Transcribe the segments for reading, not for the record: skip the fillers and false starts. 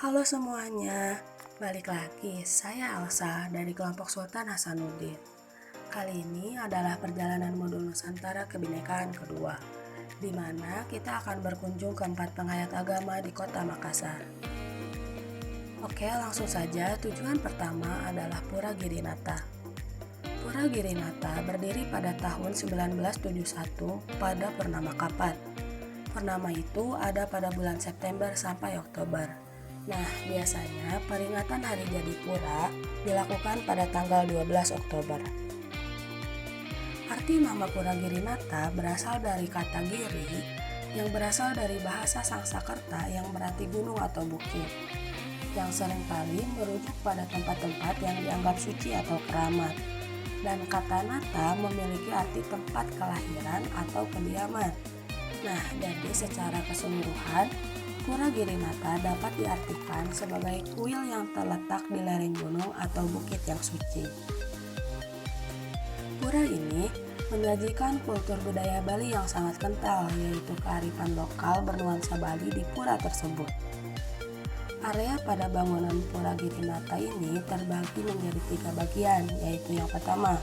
Halo semuanya, balik lagi. Saya Elsa dari kelompok Sultan Hasanuddin. Kali ini adalah perjalanan modul Nusantara Kebinekaan kedua, di mana kita akan berkunjung ke 4 penghayat agama di kota Makassar. Oke, langsung saja. Tujuan pertama adalah Pura Girinata. Pura Girinata berdiri pada tahun 1971 pada Purnama Kapat. Purnama itu ada pada bulan September sampai Oktober. Nah, biasanya peringatan hari jadi pura dilakukan pada tanggal 12 Oktober. Arti nama Pura Girinata berasal dari kata giri yang berasal dari bahasa Sangsakerta yang berarti gunung atau bukit, yang seringkali merujuk pada tempat-tempat yang dianggap suci atau keramat. Dan kata nata memiliki arti tempat kelahiran atau kediaman. Nah, jadi secara keseluruhan, Pura Girinata dapat diartikan sebagai kuil yang terletak di lereng gunung atau bukit yang suci. Pura ini menyajikan kultur budaya Bali yang sangat kental, yaitu kearifan lokal bernuansa Bali di pura tersebut. Area pada bangunan Pura Girinata ini terbagi menjadi 3 bagian, yaitu yang pertama,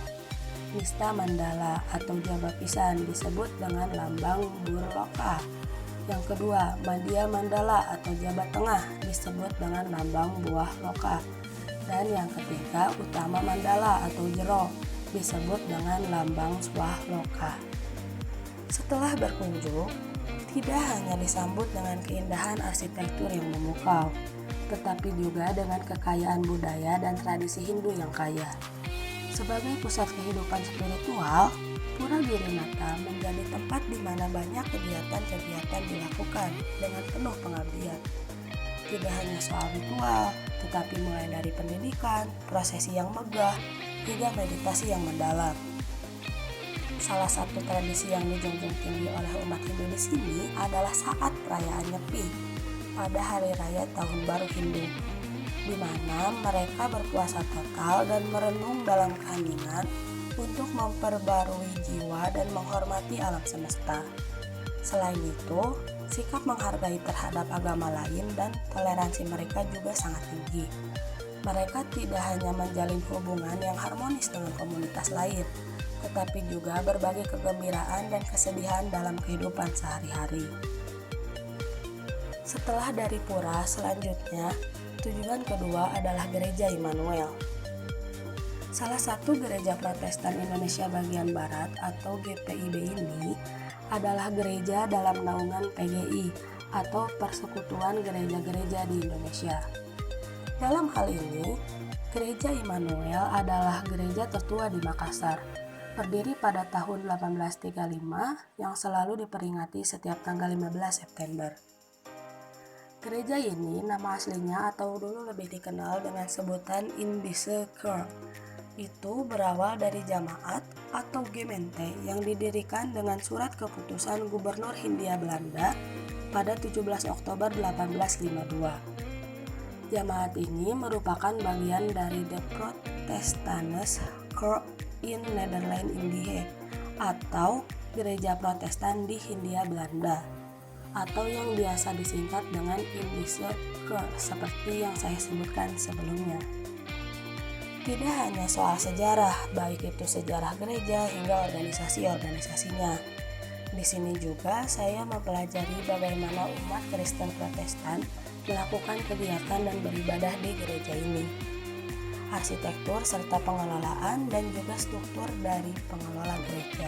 Nista Mandala atau Jaba Pisan disebut dengan lambang Burloka. Yang kedua, Madya Mandala atau Jabat Tengah disebut dengan lambang buah loka. Dan yang ketiga, Utama Mandala atau Jero disebut dengan lambang buah loka. Setelah berkunjung, tidak hanya disambut dengan keindahan arsitektur yang memukau, tetapi juga dengan kekayaan budaya dan tradisi Hindu yang kaya. Sebagai pusat kehidupan spiritual, Pura Girinata menjadi tempat di mana banyak kegiatan-kegiatan dilakukan dengan penuh pengabdian. Tidak hanya soal ritual, tetapi mulai dari pendidikan, prosesi yang megah, hingga meditasi yang mendalam. Salah satu tradisi yang dijunjung tinggi oleh umat Hindu di sini adalah saat perayaan Nyepi pada Hari Raya Tahun Baru Hindu, di mana mereka berpuasa total dan merenung dalam keheningan untuk memperbarui jiwa dan menghormati alam semesta. Selain itu, sikap menghargai terhadap agama lain dan toleransi mereka juga sangat tinggi. Mereka tidak hanya menjalin hubungan yang harmonis dengan komunitas lain, tetapi juga berbagi kegembiraan dan kesedihan dalam kehidupan sehari-hari. Setelah dari pura, selanjutnya, tujuan kedua adalah Gereja Immanuel. Salah satu gereja Protestan Indonesia bagian Barat atau GPIB ini adalah gereja dalam naungan PGI atau Persekutuan Gereja-Gereja di Indonesia. Dalam hal ini, Gereja Immanuel adalah gereja tertua di Makassar, berdiri pada tahun 1835 yang selalu diperingati setiap tanggal 15 September. Gereja ini nama aslinya atau dulu lebih dikenal dengan sebutan Indische Kerk. Itu berawal dari jamaat atau gemeente yang didirikan dengan surat keputusan Gubernur Hindia Belanda pada 17 Oktober 1852. Jamaat ini merupakan bagian dari The Protestanes Kerk in Nederland-Indië atau Gereja Protestan di Hindia Belanda, atau yang biasa disingkat dengan Indische Kerk seperti yang saya sebutkan sebelumnya. Tidak hanya soal sejarah, baik itu sejarah gereja hingga organisasi-organisasinya. Di sini juga saya mempelajari bagaimana umat Kristen Protestan melakukan kegiatan dan beribadah di gereja ini, arsitektur serta pengelolaan dan juga struktur dari pengelola gereja.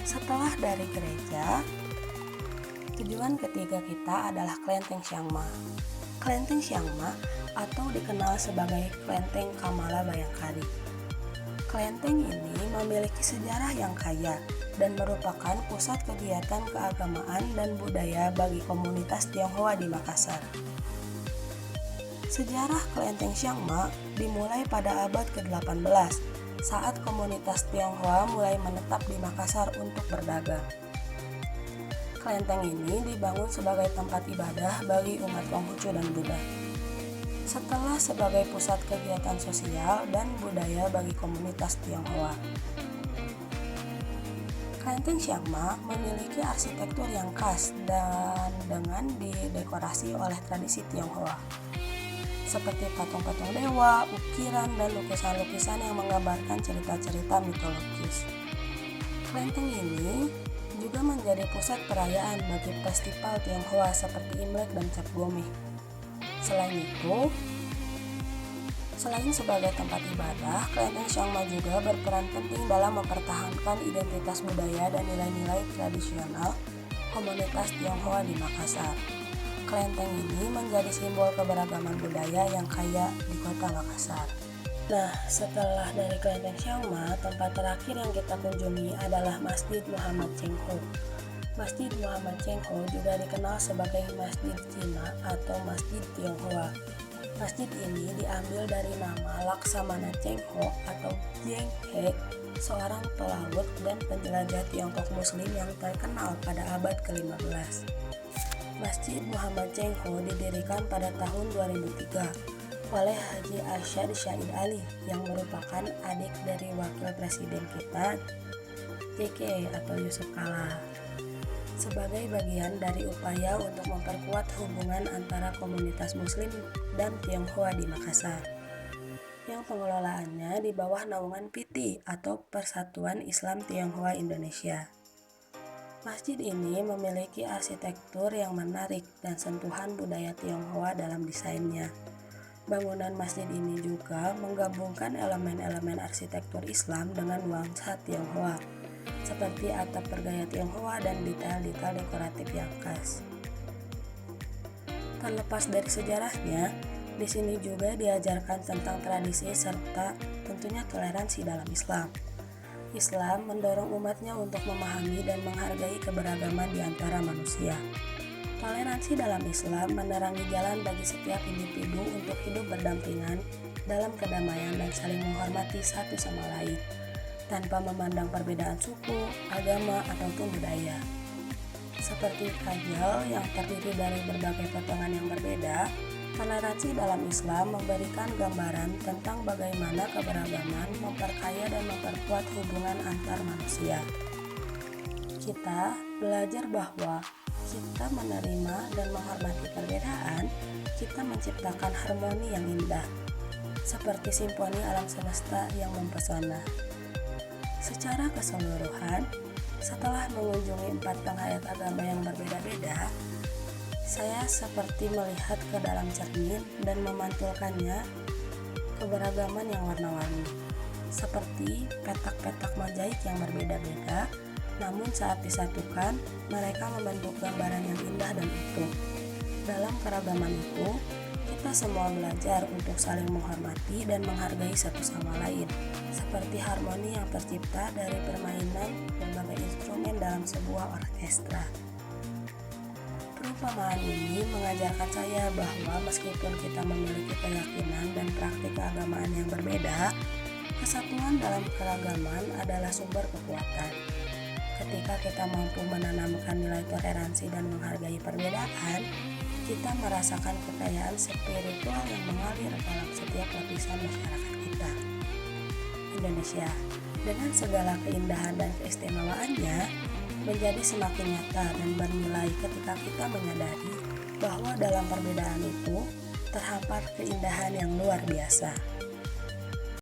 Setelah dari gereja, tujuan ketiga kita adalah Klenteng Syangma. Klenteng Syangma atau dikenal sebagai Klenteng Kamala Bayangkari. Klenteng ini memiliki sejarah yang kaya dan merupakan pusat kegiatan keagamaan dan budaya bagi komunitas Tionghoa di Makassar. Sejarah Klenteng Syangma dimulai pada abad ke-18 saat komunitas Tionghoa mulai menetap di Makassar untuk berdagang. Klenteng ini dibangun sebagai tempat ibadah bagi umat Konghucu dan Buddha, setelah sebagai pusat kegiatan sosial dan budaya bagi komunitas Tionghoa. Kelenteng Siangma memiliki arsitektur yang khas dan dengan didekorasi oleh tradisi Tionghoa, seperti patung-patung dewa, ukiran, dan lukisan-lukisan yang menggambarkan cerita-cerita mitologis. Kelenteng ini juga menjadi pusat perayaan bagi festival Tionghoa seperti Imlek dan Cap Gomeh. Selain sebagai tempat ibadah, Kelenteng Siangma juga berperan penting dalam mempertahankan identitas budaya dan nilai-nilai tradisional komunitas Tionghoa di Makassar. Kelenteng ini menjadi simbol keberagaman budaya yang kaya di kota Makassar. Nah, setelah dari Kelenteng Siangma, tempat terakhir yang kita kunjungi adalah Masjid Muhammad Cheng-ho. Masjid Muhammad Cheng-ho juga dikenal sebagai Masjid Cina atau Masjid Tionghoa. Masjid ini diambil dari nama Laksamana Cheng-ho atau Zheng He, seorang pelaut dan penjelajah Tiongkok Muslim yang terkenal pada abad ke-15. Masjid Muhammad Cheng-ho didirikan pada tahun 2003 oleh Haji Arsyad Syahid Ali yang merupakan adik dari wakil presiden kita, JK atau Yusuf Kala, sebagai bagian dari upaya untuk memperkuat hubungan antara komunitas Muslim dan Tionghoa di Makassar, yang pengelolaannya di bawah naungan PITI atau Persatuan Islam Tionghoa Indonesia. Masjid ini memiliki arsitektur yang menarik dan sentuhan budaya Tionghoa dalam desainnya. Bangunan masjid ini juga menggabungkan elemen-elemen arsitektur Islam dengan nuansa Tionghoa, seperti atap bergaya Tionghoa dan detail-detail dekoratif yang khas. Terlepas dari sejarahnya, di sini juga diajarkan tentang tradisi serta tentunya toleransi dalam Islam. Islam mendorong umatnya untuk memahami dan menghargai keberagaman di antara manusia. Toleransi dalam Islam menerangi jalan bagi setiap individu untuk hidup berdampingan dalam kedamaian dan saling menghormati satu sama lain, tanpa memandang perbedaan suku, agama, ataupun budaya. Seperti kajal yang terdiri dari berbagai potongan yang berbeda, toleransi dalam Islam memberikan gambaran tentang bagaimana keberagaman memperkaya dan memperkuat hubungan antar manusia. Kita belajar bahwa kita menerima dan menghormati perbedaan, kita menciptakan harmoni yang indah, seperti simfoni alam semesta yang mempesona. Secara keseluruhan, setelah mengunjungi 4 penghayat agama yang berbeda-beda, saya seperti melihat ke dalam cermin dan memantulkannya keberagaman yang warna-warni, seperti petak-petak mozaik yang berbeda-beda, namun saat disatukan, mereka membentuk gambaran yang indah dan utuh. Dalam keragaman itu, kita semua belajar untuk saling menghormati dan menghargai satu sama lain, seperti harmoni yang tercipta dari permainan berbagai instrumen dalam sebuah orkestra. Perumpamaan ini mengajarkan saya bahwa meskipun kita memiliki keyakinan dan praktik keagamaan yang berbeda, kesatuan dalam keragaman adalah sumber kekuatan. Ketika kita mampu menanamkan nilai toleransi dan menghargai perbedaan, kita merasakan kekayaan spiritual yang mengalir dalam setiap lapisan masyarakat kita. Indonesia, dengan segala keindahan dan keistimewaannya, menjadi semakin nyata dan bernilai ketika kita menyadari bahwa dalam perbedaan itu terhampar keindahan yang luar biasa.